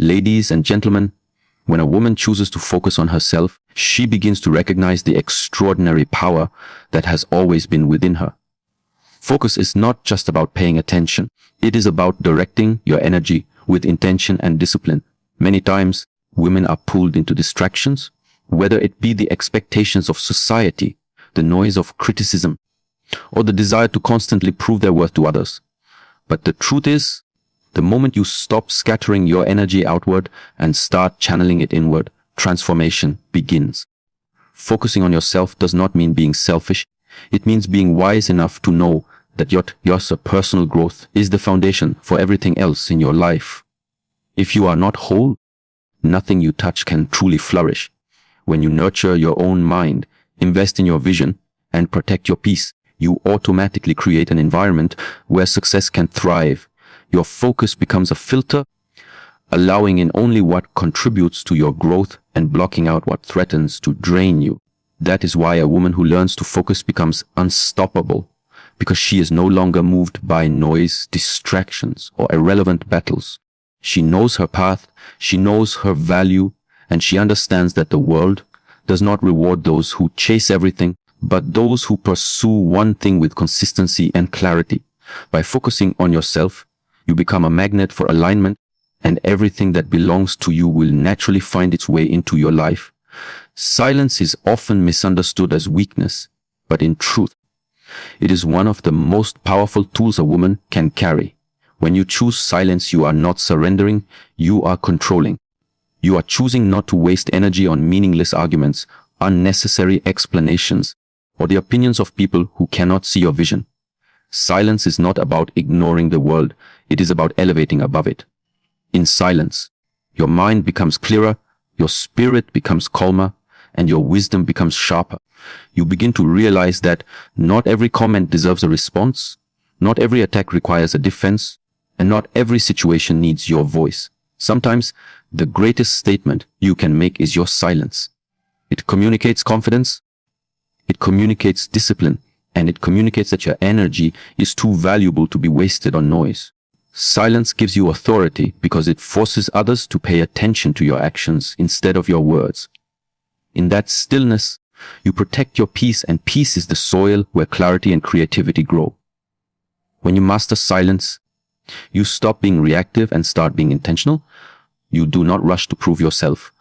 Ladies and gentlemen, when a woman chooses to focus on herself, she begins to recognize the extraordinary power that has always been within her. Focus is not just about paying attention. It is about directing your energy with intention and discipline. Many times, women are pulled into distractions, whether it be the expectations of society, the noise of criticism, or the desire to constantly prove their worth to others. But the truth is, the moment you stop scattering your energy outward and start channeling it inward, transformation begins. Focusing on yourself does not mean being selfish. It means being wise enough to know that your personal growth is the foundation for everything else in your life. If you are not whole, nothing you touch can truly flourish. When you nurture your own mind, invest in your vision, and protect your peace, you automatically create an environment where success can thrive. Your focus becomes a filter, allowing in only what contributes to your growth and blocking out what threatens to drain you. That is why a woman who learns to focus becomes unstoppable, because she is no longer moved by noise, distractions, or irrelevant battles. She knows her path, she knows her value, and she understands that the world does not reward those who chase everything, but those who pursue one thing with consistency and clarity. By focusing on yourself, you become a magnet for alignment, and everything that belongs to you will naturally find its way into your life. Silence is often misunderstood as weakness, but in truth, it is one of the most powerful tools a woman can carry. When you choose silence, you are not surrendering, you are controlling. You are choosing not to waste energy on meaningless arguments, unnecessary explanations, or the opinions of people who cannot see your vision. Silence is not about ignoring the world, it is about elevating above it. In silence, your mind becomes clearer, your spirit becomes calmer, and your wisdom becomes sharper. You begin to realize that not every comment deserves a response, not every attack requires a defense, and not every situation needs your voice. Sometimes, the greatest statement you can make is your silence. It communicates confidence, it communicates discipline, and it communicates that your energy is too valuable to be wasted on noise. Silence gives you authority because it forces others to pay attention to your actions instead of your words. In that stillness, you protect your peace, and peace is the soil where clarity and creativity grow. When you master silence, you stop being reactive and start being intentional. You do not rush to prove yourself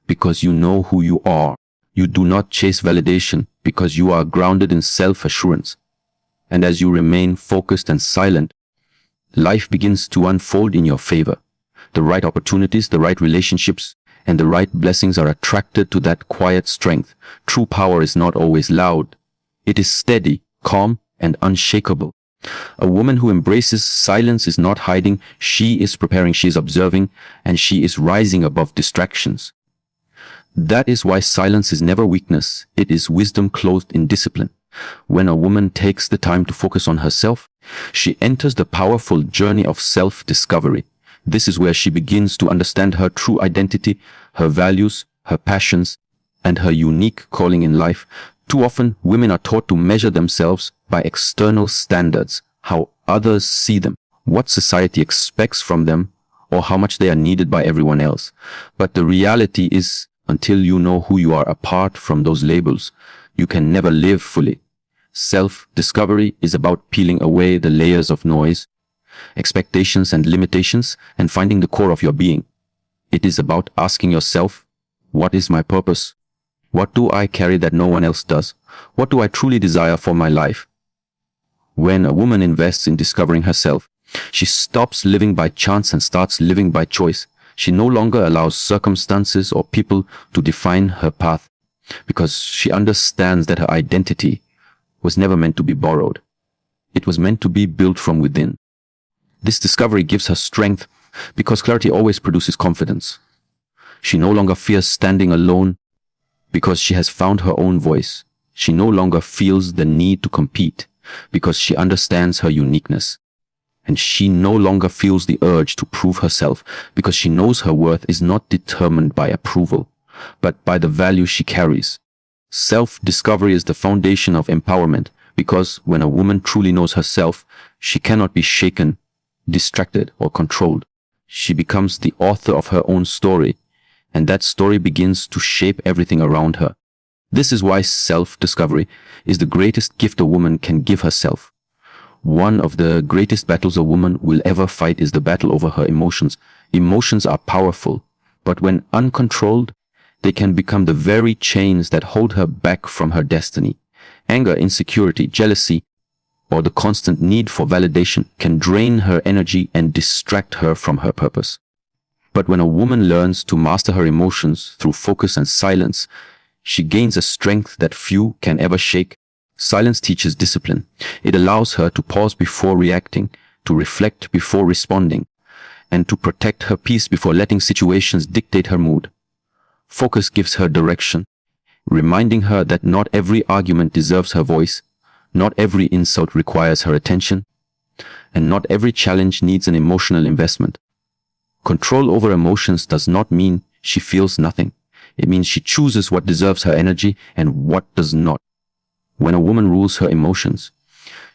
because you know who you are. You do not chase validation because you are grounded in self-assurance. And as you remain focused and silent, life begins to unfold in your favor. The right opportunities, the right relationships, and the right blessings are attracted to that quiet strength. True power is not always loud. It is steady, calm, and unshakable. A woman who embraces silence is not hiding, she is preparing, she is observing, and she is rising above distractions. That is why silence is never weakness, it is wisdom clothed in discipline. When a woman takes the time to focus on herself, she enters the powerful journey of self-discovery. This is where she begins to understand her true identity, her values, her passions, and her unique calling in life. Too often, women are taught to measure themselves by external standards, how others see them, what society expects from them, or how much they are needed by everyone else. But the reality is, until you know who you are apart from those labels, you can never live fully. Self-discovery is about peeling away the layers of noise, expectations and limitations, and finding the core of your being. It is about asking yourself, what is my purpose? What do I carry that no one else does? What do I truly desire for my life? When a woman invests in discovering herself, she stops living by chance and starts living by choice. She no longer allows circumstances or people to define her path, because she understands that her identity was never meant to be borrowed. It was meant to be built from within. This discovery gives her strength because clarity always produces confidence. She no longer fears standing alone because she has found her own voice. She no longer feels the need to compete because she understands her uniqueness. And she no longer feels the urge to prove herself because she knows her worth is not determined by approval, but by the value she carries. Self-discovery is the foundation of empowerment because when a woman truly knows herself, she cannot be shaken, distracted, or controlled. she becomes the author of her own story, and that story begins to shape everything around her. This is why self-discovery is the greatest gift a woman can give herself. One of the greatest battles a woman will ever fight is the battle over her emotions. Emotions are powerful, but when uncontrolled, they can become the very chains that hold her back from her destiny. Anger, insecurity, jealousy, or the constant need for validation can drain her energy and distract her from her purpose. But when a woman learns to master her emotions through focus and silence, she gains a strength that few can ever shake. Silence teaches discipline. It allows her to pause before reacting, to reflect before responding, and to protect her peace before letting situations dictate her mood. Focus gives her direction, reminding her that not every argument deserves her voice, not every insult requires her attention, and not every challenge needs an emotional investment. Control over emotions does not mean she feels nothing. It means she chooses what deserves her energy and what does not. When a woman rules her emotions,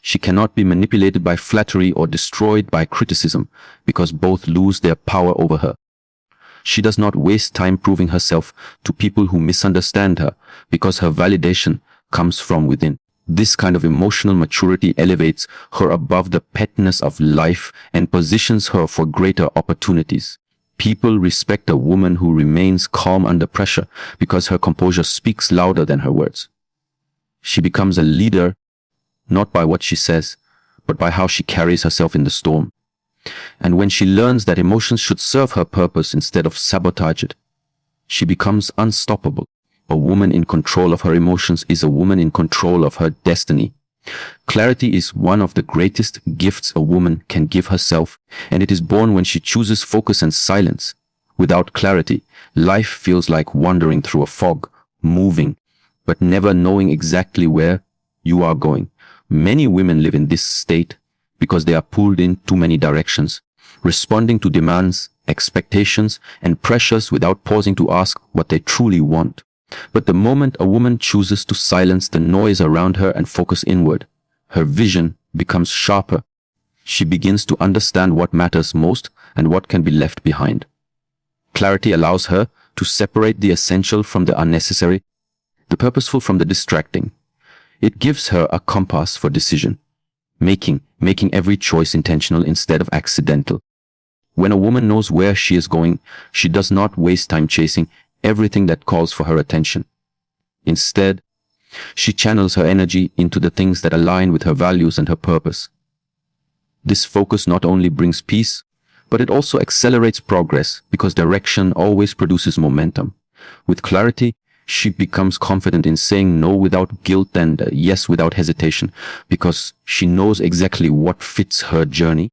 she cannot be manipulated by flattery or destroyed by criticism, because both lose their power over her. She does not waste time proving herself to people who misunderstand her, because her validation comes from within. This kind of emotional maturity elevates her above the pettiness of life and positions her for greater opportunities. People respect a woman who remains calm under pressure because her composure speaks louder than her words. She becomes a leader not by what she says, but by how she carries herself in the storm. And when she learns that emotions should serve her purpose instead of sabotage it, she becomes unstoppable. A woman in control of her emotions is a woman in control of her destiny. Clarity is one of the greatest gifts a woman can give herself, and it is born when she chooses focus and silence. Without clarity, life feels like wandering through a fog, moving, but never knowing exactly where you are going. Many women live in this state because they are pulled in too many directions, responding to demands, expectations, and pressures without pausing to ask what they truly want. But the moment a woman chooses to silence the noise around her and focus inward, her vision becomes sharper. She begins to understand what matters most and what can be left behind. Clarity allows her to separate the essential from the unnecessary, the purposeful from the distracting. It gives her a compass for decision making every choice intentional instead of accidental. When a woman knows where she is going, she does not waste time chasing everything that calls for her attention. Instead, she channels her energy into the things that align with her values and her purpose. This focus not only brings peace, but it also accelerates progress because direction always produces momentum. With clarity, she becomes confident in saying no without guilt and yes without hesitation, because she knows exactly what fits her journey.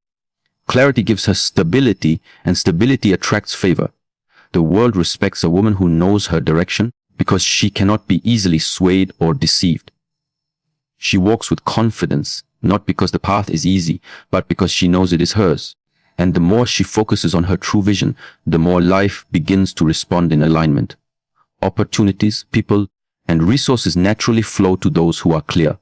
Clarity gives her stability, and stability attracts favor. The world respects a woman who knows her direction because she cannot be easily swayed or deceived. She walks with confidence, not because the path is easy, but because she knows it is hers. And the more she focuses on her true vision, the more life begins to respond in alignment. Opportunities, people, and resources naturally flow to those who are clear.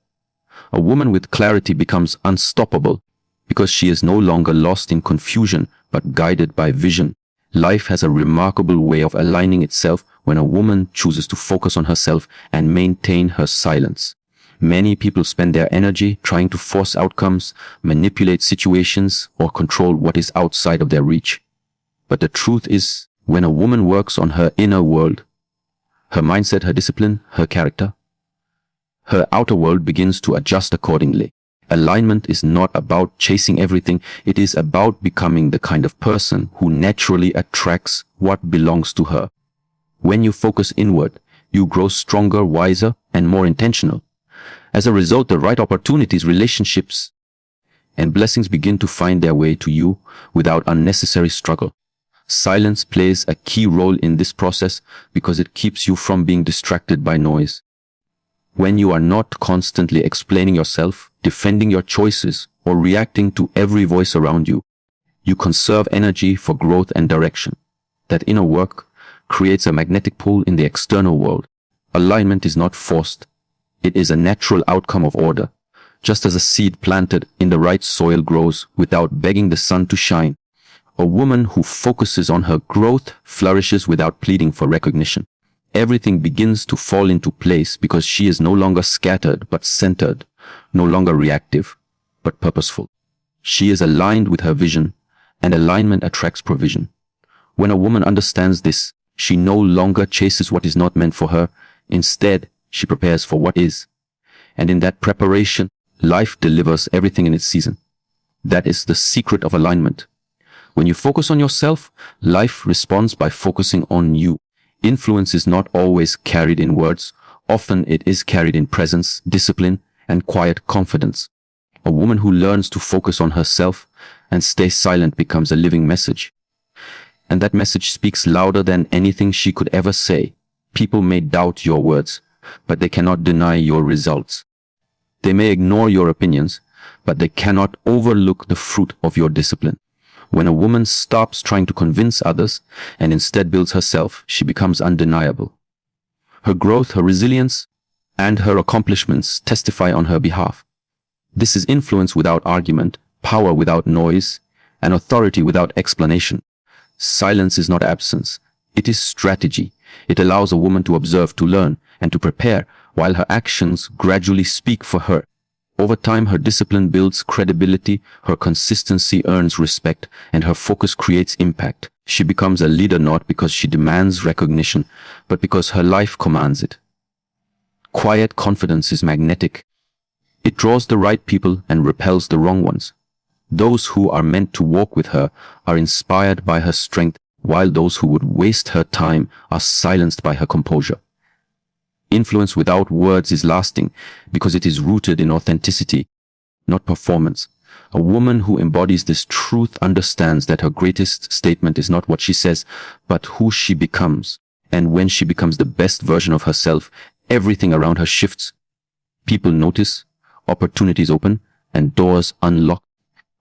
A woman with clarity becomes unstoppable because she is no longer lost in confusion, but guided by vision. Life has a remarkable way of aligning itself when a woman chooses to focus on herself and maintain her silence. Many people spend their energy trying to force outcomes, manipulate situations, or control what is outside of their reach. But the truth is, when a woman works on her inner world, her mindset, her discipline, her character, her outer world begins to adjust accordingly. Alignment is not about chasing everything. It is about becoming the kind of person who naturally attracts what belongs to her. When you focus inward, you grow stronger, wiser, and more intentional. As a result, the right opportunities, relationships, and blessings begin to find their way to you without unnecessary struggle. Silence plays a key role in this process because it keeps you from being distracted by noise. When you are not constantly explaining yourself, defending your choices, or reacting to every voice around you, you conserve energy for growth and direction. That inner work creates a magnetic pull in the external world. Alignment is not forced. It is a natural outcome of order. Just as a seed planted in the right soil grows without begging the sun to shine, A woman who focuses on her growth flourishes without pleading for recognition. Everything begins to fall into place because she is no longer scattered but centered, no longer reactive but purposeful. She is aligned with her vision, and alignment attracts provision. When a woman understands this, she no longer chases what is not meant for her. Instead, she prepares for what is. And in that preparation, life delivers everything in its season. That is the secret of alignment. When you focus on yourself, life responds by focusing on you. Influence is not always carried in words. Often it is carried in presence, discipline, and quiet confidence. A woman who learns to focus on herself and stay silent becomes a living message. And that message speaks louder than anything she could ever say. People may doubt your words, but they cannot deny your results. They may ignore your opinions, but they cannot overlook the fruit of your discipline. When a woman stops trying to convince others and instead builds herself, she becomes undeniable. Her growth, her resilience, and her accomplishments testify on her behalf. This is influence without argument, power without noise, and authority without explanation. Silence is not absence. It is strategy. It allows a woman to observe, to learn, and to prepare, while her actions gradually speak for her. Over time, her discipline builds credibility, her consistency earns respect, and her focus creates impact. She becomes a leader not because she demands recognition, but because her life commands it. Quiet confidence is magnetic. It draws the right people and repels the wrong ones. Those who are meant to walk with her are inspired by her strength, while those who would waste her time are silenced by her composure. Influence without words is lasting because it is rooted in authenticity, not performance. A woman who embodies this truth understands that her greatest statement is not what she says, but who she becomes. And when she becomes the best version of herself, everything around her shifts. People notice, opportunities open, and doors unlock.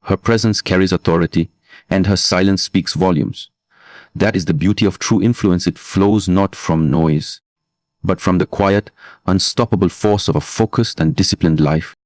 Her presence carries authority, and her silence speaks volumes. That is the beauty of true influence. It flows not from noise, but from the quiet, unstoppable force of a focused and disciplined life.